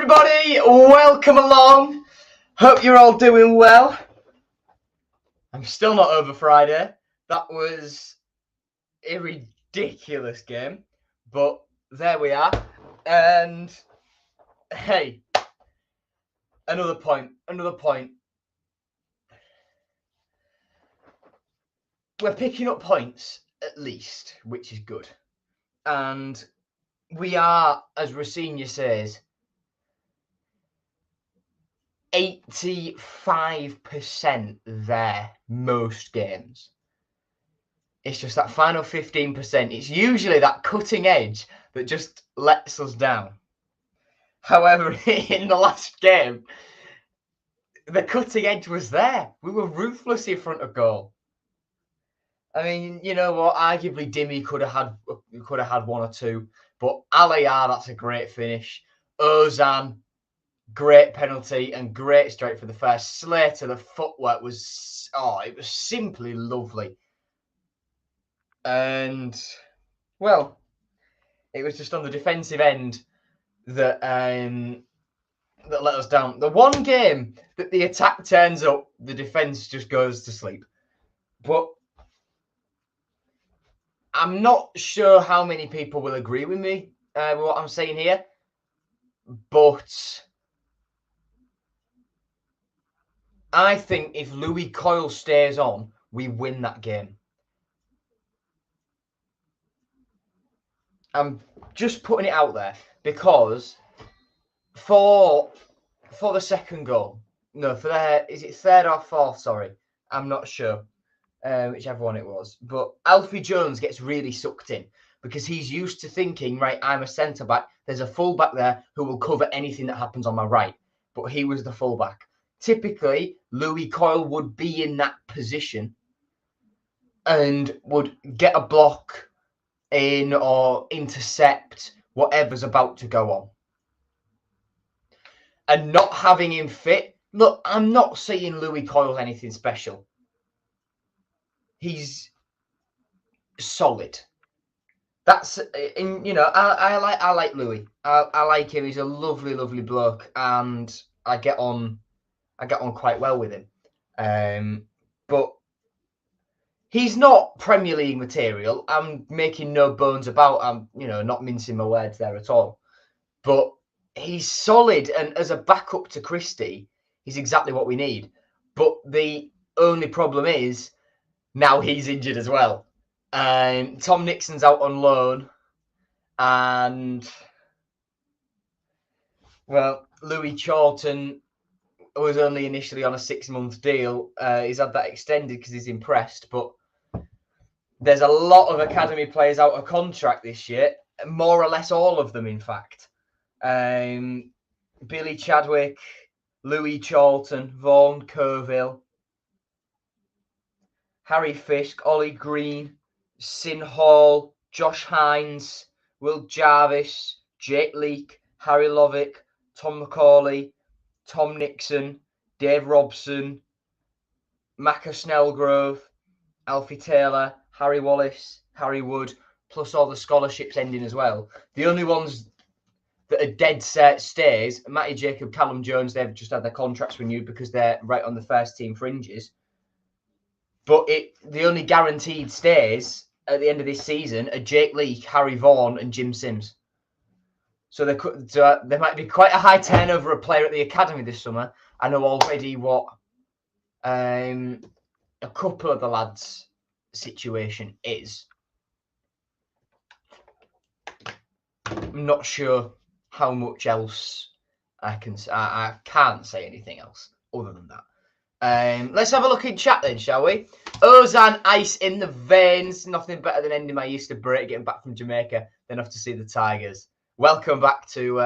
everybody, welcome along. Hope you're all doing well. I'm still not over Friday. That was a ridiculous game, but there we are. And hey, another point. We're picking up points at least, which is good. And we are, as Rosinha says, 85% there most games. It's just that final 15%. It's usually that cutting edge that just lets us down. However, in the last game, the cutting edge was there. We were ruthless in front of goal. I mean, you know what? Arguably, Dimmy could have had one or two, but Aliyar, that's a great finish. Ozan, great penalty and great straight for the first. Slater, the footwork was it was simply lovely. And well, it was just on the defensive end that that let us down. The one game that the attack turns up, the defense just goes to sleep. But I'm not sure how many people will agree with me with what I'm saying here, but I think if Louis Coyle stays on, we win that game. I'm just putting it out there because for the second goal, is it third or fourth? Sorry, I'm not sure. Whichever one it was. But Alfie Jones gets really sucked in because he's used to thinking, right, I'm a centre-back. There's a full-back there who will cover anything that happens on my right. But he was the full-back. Typically, Louis Coyle would be in that position and would get a block in or intercept whatever's about to go on. And not having him fit, look, I'm not saying Louis Coyle's anything special. He's solid. That's I like Louis. I like him. He's a lovely bloke, and I get on quite well with him. But he's not Premier League material. I'm making no bones about. I'm not mincing my words there at all. But he's solid, and as a backup to Christie, he's exactly what we need. But the only problem is, now he's injured as well. Tom Nixon's out on loan. And, well, Louis Charlton was only initially on a 6-month deal. He's had that extended because he's impressed. But there's a lot of academy players out of contract this year. More or less all of them, in fact. Billy Chadwick, Louis Charlton, Vaughan, Kerville, Harry Fisk, Ollie Green, Sin Hall, Josh Hines, Will Jarvis, Jake Leake, Harry Lovick, Tom Macaulay, Tom Nixon, Dave Robson, Macca Snellgrove, Alfie Taylor, Harry Wallace, Harry Wood, plus all the scholarships ending as well. The only ones that are dead set stays, Matty Jacob, Callum Jones, they've just had their contracts renewed because they're right on the first team fringes. But the only guaranteed stays at the end of this season are Jake Leake, Harry Vaughan, and Jim Sims. So there might be quite a high turnover of player at the academy this summer. I know already what a couple of the lads' situation is. I'm not sure how much else I can't say anything else other than that. Let's have a look in chat then, shall we? Ozan, ice in the veins. Nothing better than ending my Easter break, getting back from Jamaica, then off to see the Tigers. Welcome back to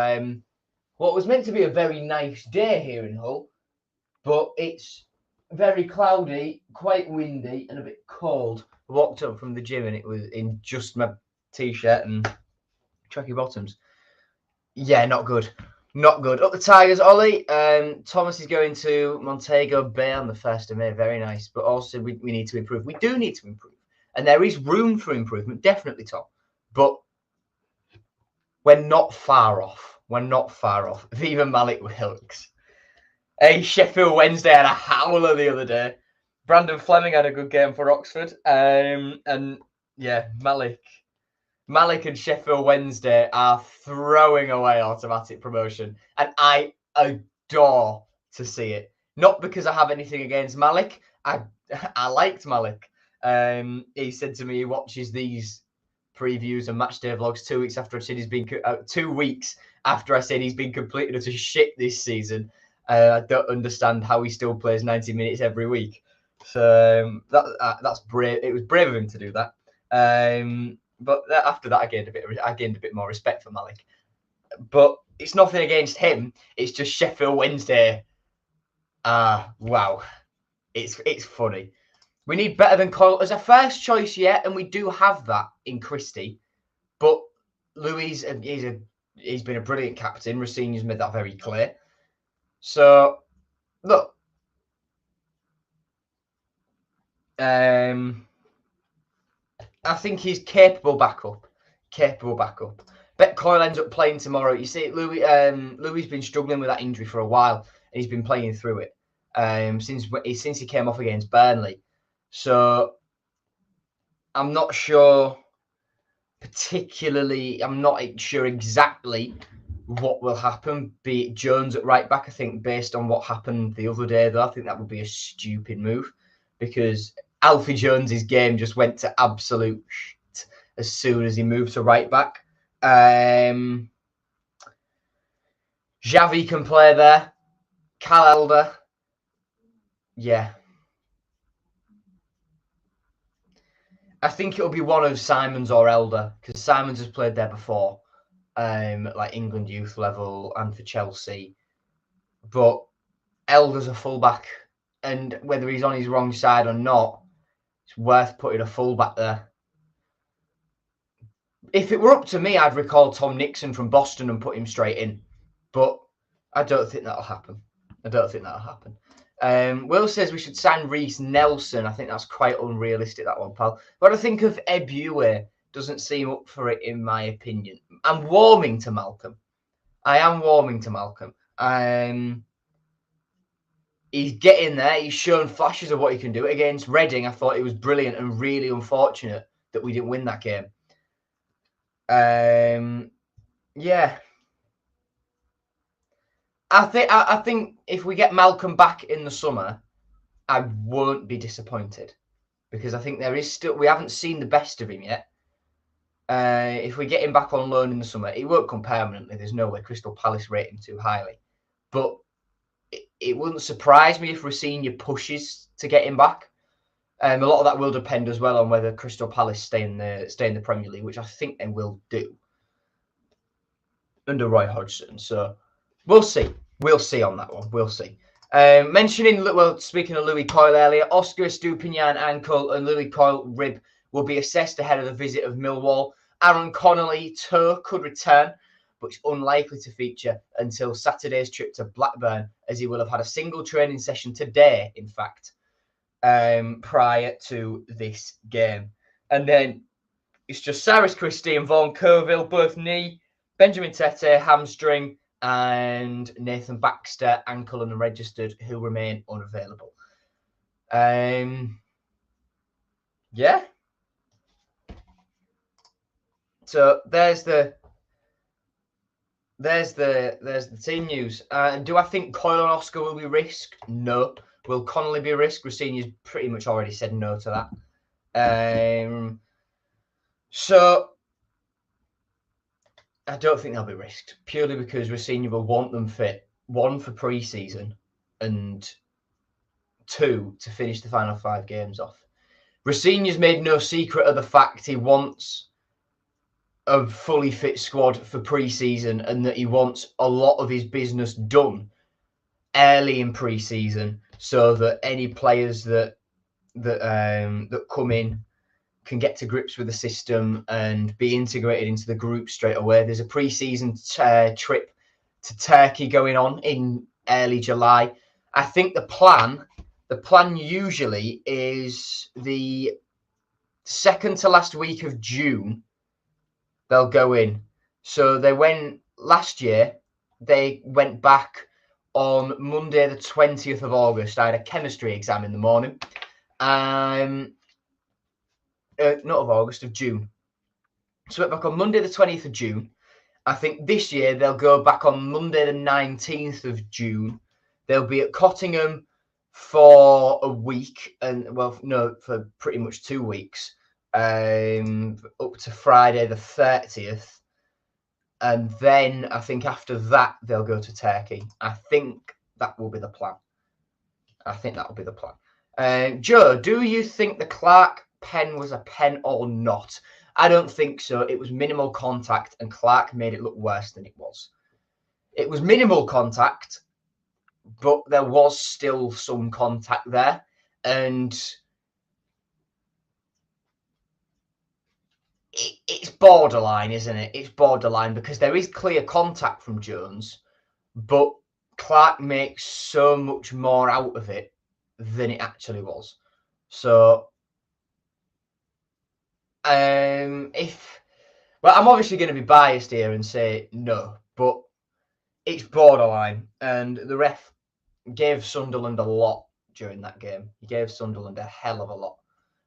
what was meant to be a very nice day here in Hull, but it's very cloudy, quite windy, and a bit cold. I walked up from the gym and it was in just my t-shirt and tracky bottoms. Yeah, not good. Not good. Up the Tigers, Ollie. Thomas is going to Montego Bay on the 1st of May. Very nice. But also, we need to improve. We do need to improve. And there is room for improvement, definitely, Tom. But we're not far off. we're not far off of even Malik Wilkes. Hey, Sheffield Wednesday had a howler the other day. Brandon Fleming had a good game for Oxford. And yeah, Malik and Sheffield Wednesday are throwing away automatic promotion. And I adore to see it. Not because I have anything against Malik. I liked Malik. He said to me he watches these previews and matchday vlogs 2 weeks after I said 2 weeks after I said he's been completely utter shit this season. I don't understand how he still plays 90 minutes every week. So that's brave. It was brave of him to do that. But after that, I gained a bit more respect for Malik. But it's nothing against him. It's just Sheffield Wednesday. Wow, it's funny. We need better than Coyle as a first choice yet, and we do have that in Christie. But Louis, he's been a brilliant captain. Rosini's made that very clear. So look, I think he's capable backup. Bet Coyle ends up playing tomorrow. You see, Louis been struggling with that injury for a while, and he's been playing through it since he came off against Burnley. So I'm not sure particularly. I'm not sure exactly what will happen. Be it Jones at right back. I think based on what happened the other day, though, I think that would be a stupid move because Alfie Jones's game just went to absolute shit as soon as he moved to right back. Xavi can play there. Cal Elder. Yeah. I think it'll be one of Simons or Elder because Simons has played there before, like England youth level and for Chelsea. But Elder's a fullback, and whether he's on his wrong side or not, it's worth putting a fullback there. If it were up to me, I'd recall Tom Nixon from Boston and put him straight in. But I don't think that'll happen. Will says we should sign Reece Nelson. I think that's quite unrealistic, that one, pal. But I think of Ebue doesn't seem up for it, in my opinion. I'm warming to Malcolm. He's getting there. He's shown flashes of what he can do. Against Reading, I thought it was brilliant and really unfortunate that we didn't win that game. Yeah. I think if we get Malcolm back in the summer, I won't be disappointed because I think we haven't seen the best of him yet. If we get him back on loan in the summer, he won't come permanently. There's no way Crystal Palace rate him too highly. But it wouldn't surprise me if Rosenior pushes to get him back. A lot of that will depend as well on whether Crystal Palace stay in the Premier League, which I think they will do under Roy Hodgson. So we'll see. We'll see on that one. We'll see. Speaking of Louis Coyle earlier, Oscar Estupinian ankle and Louis Coyle rib will be assessed ahead of the visit of Millwall. Aaron Connolly toe could return, but it's unlikely to feature until Saturday's trip to Blackburn, as he will have had a single training session today, in fact, prior to this game. And then it's just Cyrus Christie and Vaughan Colville, both knee, Benjamin Tete, hamstring, and Nathan Baxter, ankle and registered, who remain unavailable. Yeah. So there's the team news. Do I think Coyle and Oscar will be risked? No. Will Connolly be risked? Rosenior's pretty much already said no to that. So I don't think they'll be risked, purely because Rosenior will want them fit, one, for pre-season, and two, to finish the final 5 games off. Rosenior's made no secret of the fact he wants a fully fit squad for pre-season and that he wants a lot of his business done early in pre-season so that any players that come in can get to grips with the system and be integrated into the group straight away. There's a pre-season trip to Turkey going on in early July. I think the plan usually is the second to last week of June. They'll go in. So they went last year, they went back on Monday, the 20th of August. I had a chemistry exam in the morning. Not of August, of June. So went back on Monday, the 20th of June. I think this year they'll go back on Monday, the 19th of June. They'll be at Cottingham for a week, and for pretty much 2 weeks, up to Friday the 30th. And then I think after that they'll go to Turkey. I think that will be the plan. Joe, do you think the Clark pen was a pen or not? I don't think so. It was minimal contact, and Clark made it look worse than it was. It was minimal contact, but there was still some contact there. And it's borderline, isn't it? It's borderline because there is clear contact from Jones, but Clark makes so much more out of it than it actually was. So, I'm obviously going to be biased here and say no, but it's borderline, and the ref gave Sunderland a lot during that game. He gave Sunderland a hell of a lot.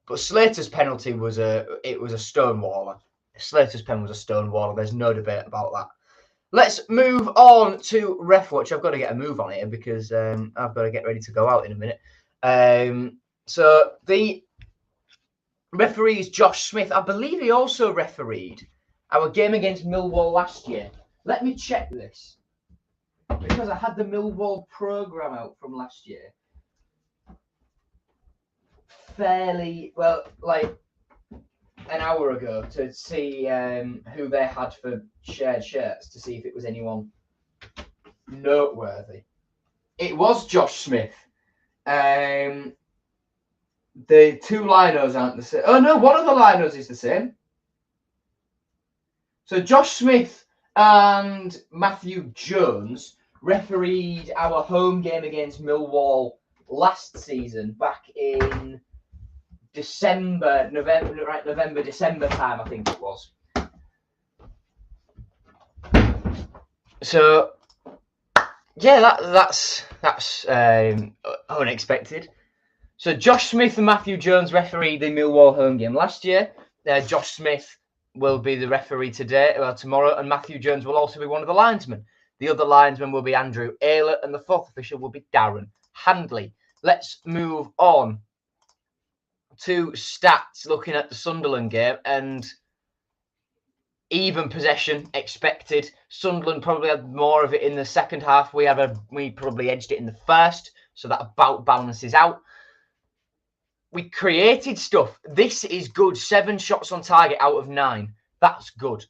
But Slater's penalty was a stonewaller. Slater's pen was a stonewaller. There's no debate about that. Let's move on to Ref Watch. I've got to get a move on here because I've got to get ready to go out in a minute. So the referee is Josh Smith. I believe he also refereed our game against Millwall last year. Let me check this because I had the Millwall programme out from last year. Fairly well, like an hour ago, to see who they had for shared shirts, to see if it was anyone noteworthy. It was Josh Smith. The two linos aren't the same. Oh no, one of the linos is the same. So Josh Smith and Matthew Jones refereed our home game against Millwall last season, back in November, December time, I think it was. So, yeah, that's unexpected. So Josh Smith and Matthew Jones refereed the Millwall home game last year. Josh Smith will be the referee tomorrow, and Matthew Jones will also be one of the linesmen. The other linesman will be Andrew Ayler, and the fourth official will be Darren Handley. Let's move on to stats, looking at the Sunderland game, and even possession expected. Sunderland probably had more of it in the second half. We probably edged it in the first, so that about balances out. We created stuff. This is good. 7 shots on target out of 9. That's good.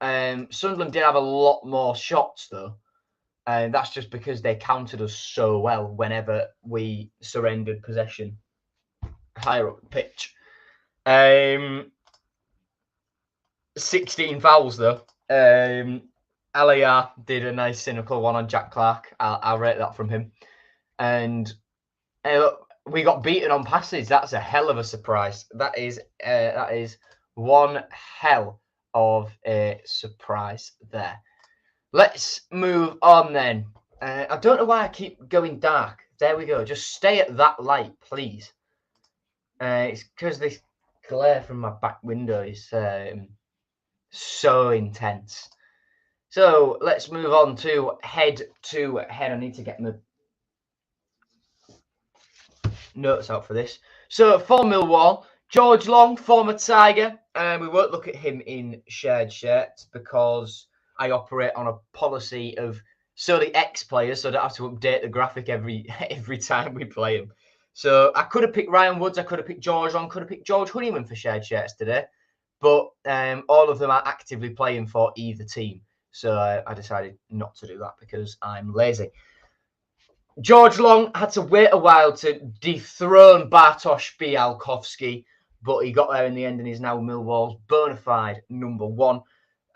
Sunderland did have a lot more shots though. And that's just because they countered us so well whenever we surrendered possession higher up the pitch. 16 fouls though. Aliyah did a nice cynical one on Jack Clark. I'll rate that from him. And we got beaten on passes. That's a hell of a surprise. That is one hell of a surprise there. Let's move on then. I don't know why I keep going dark. There we go. Just stay at that light, please. It's because this glare from my back window is so intense. So let's move on to head to head. I need to get my notes out for this. So for Millwall, George Long, former Tiger. We won't look at him in shared shirts because I operate on a policy of solely ex-players, so I don't have to update the graphic every time we play them. So I could have picked Ryan Woods, I could have picked George Long, could have picked George Honeyman for shared shirts today, but all of them are actively playing for either team. So I decided not to do that because I'm lazy. George Long had to wait a while to dethrone Bartosz Białkowski, but he got there in the end and he's now Millwall's bona fide number 1.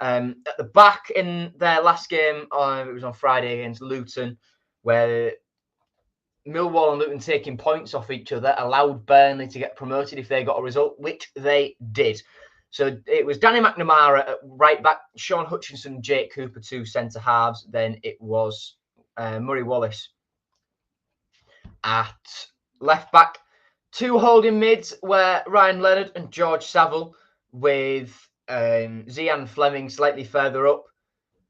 At the back in their last game, it was on Friday against Luton, where Millwall and Luton taking points off each other allowed Burnley to get promoted if they got a result, which they did. So it was Danny McNamara at right back, Sean Hutchinson, Jake Cooper, 2 centre halves. Then it was Murray Wallace at left back. 2 holding mids were Ryan Leonard and George Saville, with Zian Fleming slightly further up.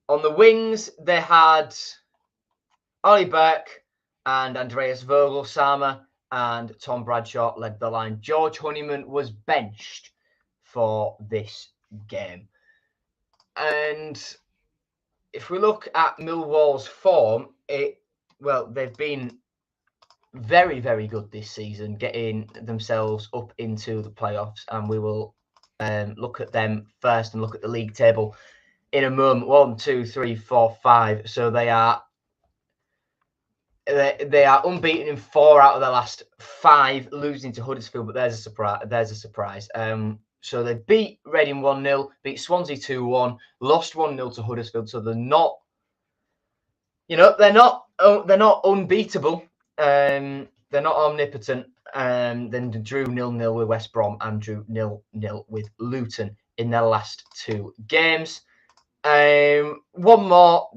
On the wings, they had Ollie Burke and Andreas Vogelsama, and Tom Bradshaw led the line. George Honeyman was benched for this game. And if we look at Millwall's form, they've been very, very good this season, getting themselves up into the playoffs, and we will look at them first and look at the league table in a moment. 1, 2, 3, 4, 5. So they are unbeaten in 4 out of their last 5, losing to Huddersfield, but there's a surprise. So they beat Reading 1-0, beat Swansea 2-1, lost 1-0 to Huddersfield. So they're not, they're not unbeatable. They're not omnipotent. Then drew 0-0 with West Brom and drew 0-0 with Luton in their last 2 games. One more,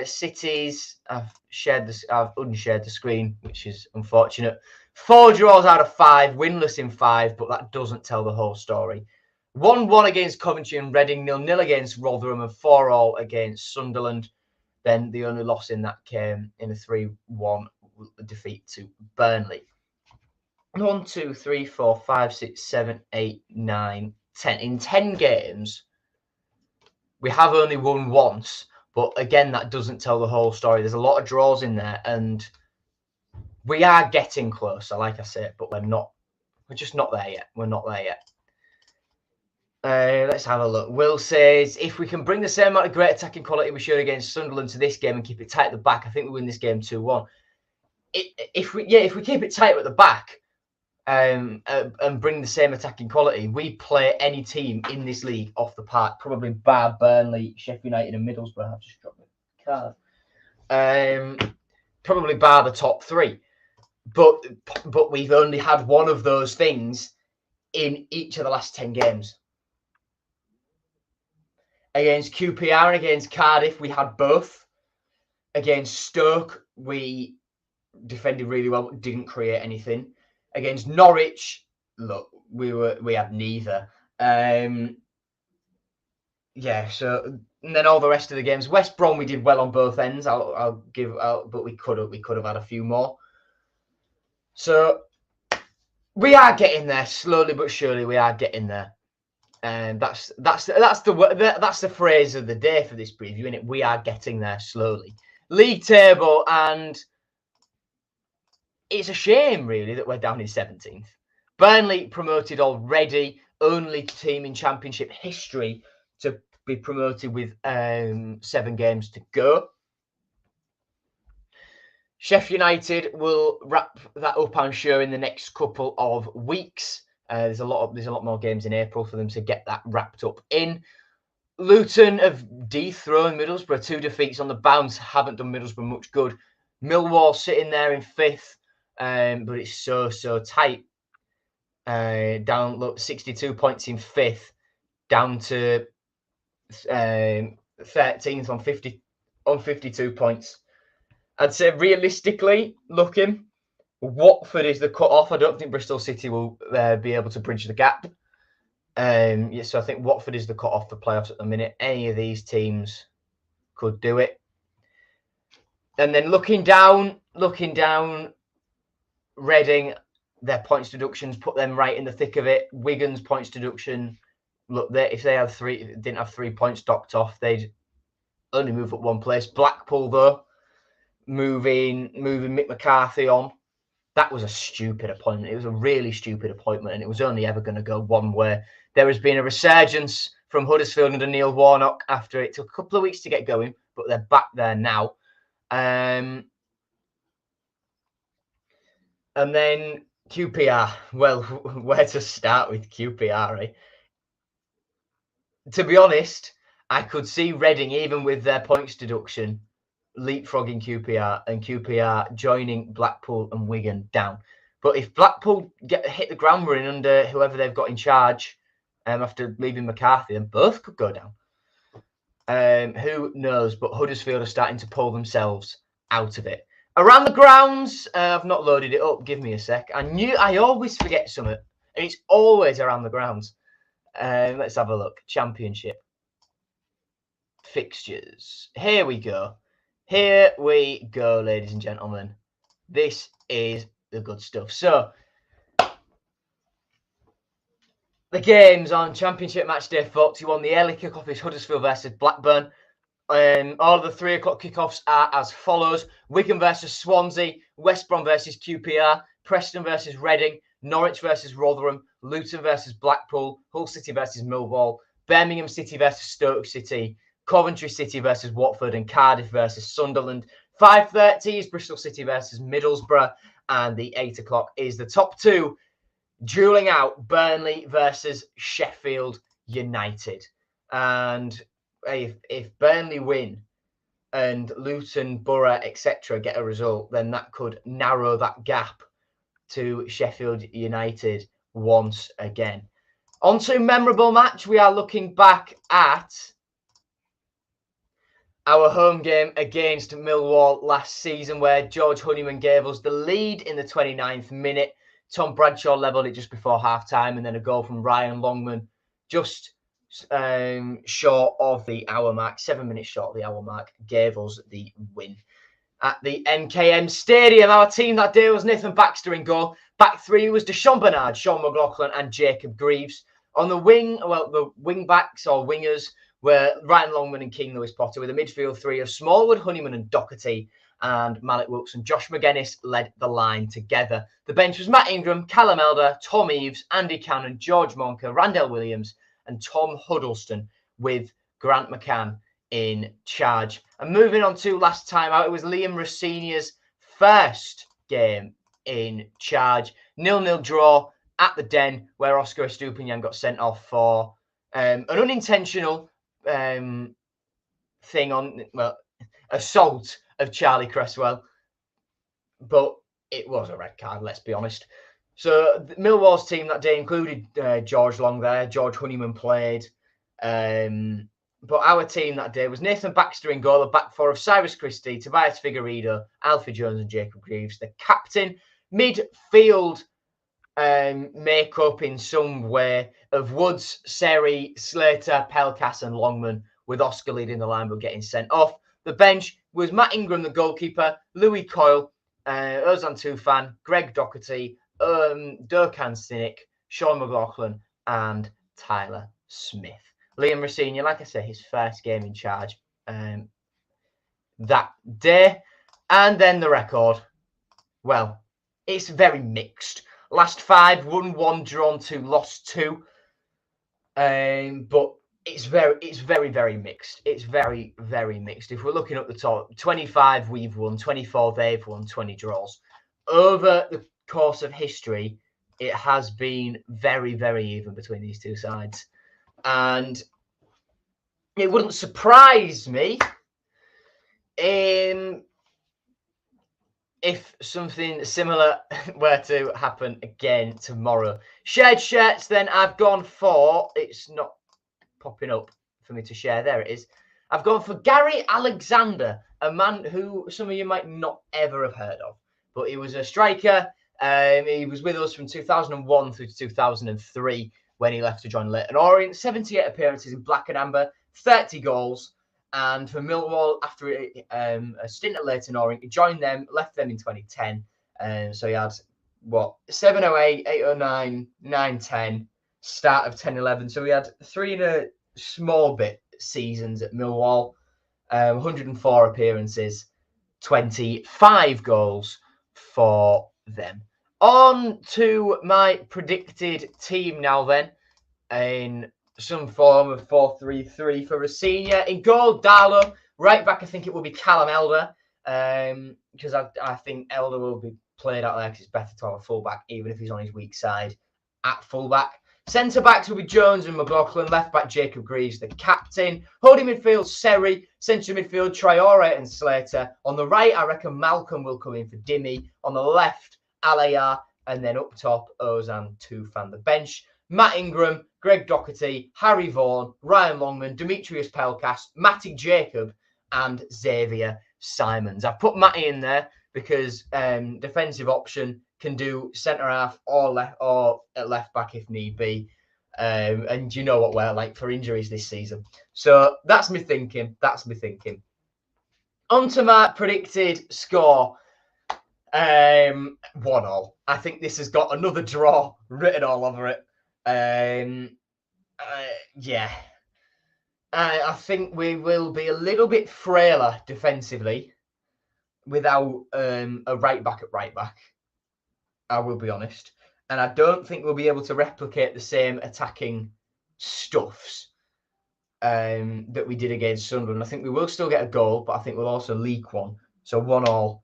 Cities. I've unshared the screen, which is unfortunate. 4 draws out of 5, winless in 5, but that doesn't tell the whole story. 1-1 against Coventry and Reading, 0-0 against Rotherham, and 4-4 against Sunderland. Then the only loss in that came in a 3-1 defeat to Burnley. 1, 2, 3, 4, 5, 6, 7, 8, 9, 10. In 10 games, we have only won once, but again, that doesn't tell the whole story. There's a lot of draws in there, and we are getting closer, like I said, but we're just not there yet. We're not there yet. Let's have a look. Will says, if we can bring the same amount of great attacking quality we showed against Sunderland to this game and keep it tight at the back, I think we win this game 2-1. If we keep it tight at the back and bring the same attacking quality, we play any team in this league off the park, probably bar Burnley, Sheffield United and Middlesbrough. I've just dropped my card. Probably bar the top 3. But we've only had one of those things in each of the last 10 games. Against QPR and against Cardiff, we had both. Against Stoke, we defended really well, but didn't create anything. Against Norwich, look, we had neither. And then all the rest of the games. West Brom, we did well on both ends. But we could have had a few more. So we are getting there slowly but surely. We are getting there. And that's the phrase of the day for this preview, isn't it? We are getting there slowly. League table, and it's a shame really that we're down in 17th. Burnley promoted already, only team in Championship history to be promoted with 7 games to go. Sheffield United will wrap that up, I'm sure, in the next couple of weeks. There's a lot more games in April for them to get that wrapped up in. Luton have dethroned Middlesbrough. 2 defeats on the bounce haven't done Middlesbrough much good. Millwall sitting there in 5th, but it's so tight. Down 62 points in 5th, down to 13th on 52 points. I'd say realistically looking, Watford is the cut-off. I don't think Bristol City will be able to bridge the gap. So I think Watford is the cut-off for playoffs at the minute. Any of these teams could do it. And then looking down, Reading, their points deductions put them right in the thick of it. Wigan's points deduction, look, if they didn't have 3 points docked off, they'd only move up 1 place. Blackpool, though, moving Mick McCarthy on. That was a stupid appointment. It was a really stupid appointment, and it was only ever going to go one way. There has been a resurgence from Huddersfield under Neil Warnock after it took a couple of weeks to get going, but they're back there now. And then QPR. Well, where to start with QPR, eh? To be honest, I could see Reading, even with their points deduction, leapfrogging QPR and QPR joining Blackpool and Wigan down. But if Blackpool hit the ground running under whoever they've got in charge, after leaving McCarthy, and both could go down. Who knows? But Huddersfield are starting to pull themselves out of it. Around the grounds, I've not loaded it up. Give me a sec. I always forget something, and it's always around the grounds. Let's have a look. Championship fixtures. Here we go. Here we go, ladies and gentlemen. This is the good stuff. So, the games on Championship Matchday 41. The early kickoff is Huddersfield versus Blackburn. All of the 3 o'clock kickoffs are as follows: Wigan versus Swansea, West Brom versus QPR, Preston versus Reading, Norwich versus Rotherham, Luton versus Blackpool, Hull City versus Millwall, Birmingham City versus Stoke City, Coventry City versus Watford, and Cardiff versus Sunderland. 5:30 is Bristol City versus Middlesbrough, and the 8 o'clock is the top 2 dueling out: Burnley versus Sheffield United. And if Burnley win and Luton, Borough, etc. get a result, then that could narrow that gap to Sheffield United once again. On to memorable match. We are looking back at our home game against Millwall last season, where George Honeyman gave us the lead in the 29th minute. Tom Bradshaw levelled it just before half-time, and then a goal from Ryan Longman just short of the hour mark, 7 minutes short of the hour mark, gave us the win. At the MKM Stadium, our team that day was Nathan Baxter in goal. Back 3 was Deshaun Bernard, Sean McLaughlin, and Jacob Greaves. On the wing, well, the wing backs or wingers were Ryan Longman and King Lewis Potter, with a midfield 3 of Smallwood, Honeyman, and Doherty. And Malik Wilson, Josh McGuinness led the line together. The bench was Matt Ingram, Callum Elder, Tom Eaves, Andy Cannon, George Monker, Randell Williams, and Tom Huddleston, with Grant McCann in charge. And moving on to last time out, it was Liam Rossinia's first game in charge. 0-0 draw at the Den, where Oscar Estupinian got sent off for an unintentional thing on, well, assault of Charlie Cresswell. But it was a red card, let's be honest. So Millwall's team that day included George Long there. George Honeyman played. But our team that day was Nathan Baxter in goal, a back 4 of Cyrus Christie, Tobias Figueiredo, Alfie Jones, and Jacob Greaves. The captain, midfield makeup in some way of Woods, Seri, Slater, Pelkas, and Longman, with Oscar leading the line but getting sent off. The bench was Matt Ingram, the goalkeeper, Louis Coyle, Ozan Tufan, Greg Doherty, Durkan Sinek, Sean McLaughlin, and Tyler Smith. Liam Rossinia, like I say, his first game in charge that day. And then the record, well, it's very mixed. Last 5, won 1, drawn 2, lost 2. But it's very, very mixed. It's very, very mixed. If we're looking at the top, 25 we've won, 24 they've won, 20 draws. Over the course of history, it has been very, very even between these two sides. And it wouldn't surprise me if something similar were to happen again tomorrow. Shared shirts, then I've gone for, it's not popping up for me to share. There it is. I've gone for Gary Alexander, a man who some of you might not ever have heard of, but he was a striker. He was with us from 2001 through to 2003 when he left to join Leyton Orient. 78 appearances in black and amber, 30 goals. And for Millwall, after a stint at Leyton Orient, he joined them, left them in 2010. So he had, 708, 809, 910, start of 10-11. So we had 3 and a small bit seasons at Millwall, 104 appearances, 25 goals for them. On to my predicted team now then, in some form of 4-3-3 for Rossinia. In goal, Darlow. Right back, I think it will be Callum Elder, because I think Elder will be played out there because it's better to have a fullback, even if he's on his weak side at fullback. Centre backs will be Jones and McLaughlin. Left back, Jacob Greaves, the captain. Holding midfield, Seri. Central midfield, Traore and Slater. On the right, I reckon Malcolm will come in for Dimmy. On the left, Alayar. And then up top, Ozan Tufan. The bench, Matt Ingram, Greg Doherty, Harry Vaughan, Ryan Longman, Demetrius Pelkas, Matty Jacob, and Xavier Simons. I've put Matty in there because defensive option, can do centre half or at left back if need be. And you know what we're like for injuries this season. So that's me thinking. On to my predicted score. 1-1. I think this has got another draw written all over it. Yeah. I think we will be a little bit frailer defensively without a right back at right back. I will be honest. And I don't think we'll be able to replicate the same attacking stuffs that we did against Sunderland. I think we will still get a goal, but I think we'll also leak one. So 1-1,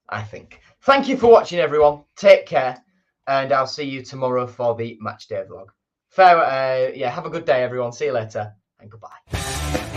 I think. Thank you for watching, everyone. Take care, and I'll see you tomorrow for the Matchday vlog. Have a good day, everyone. See you later, and goodbye.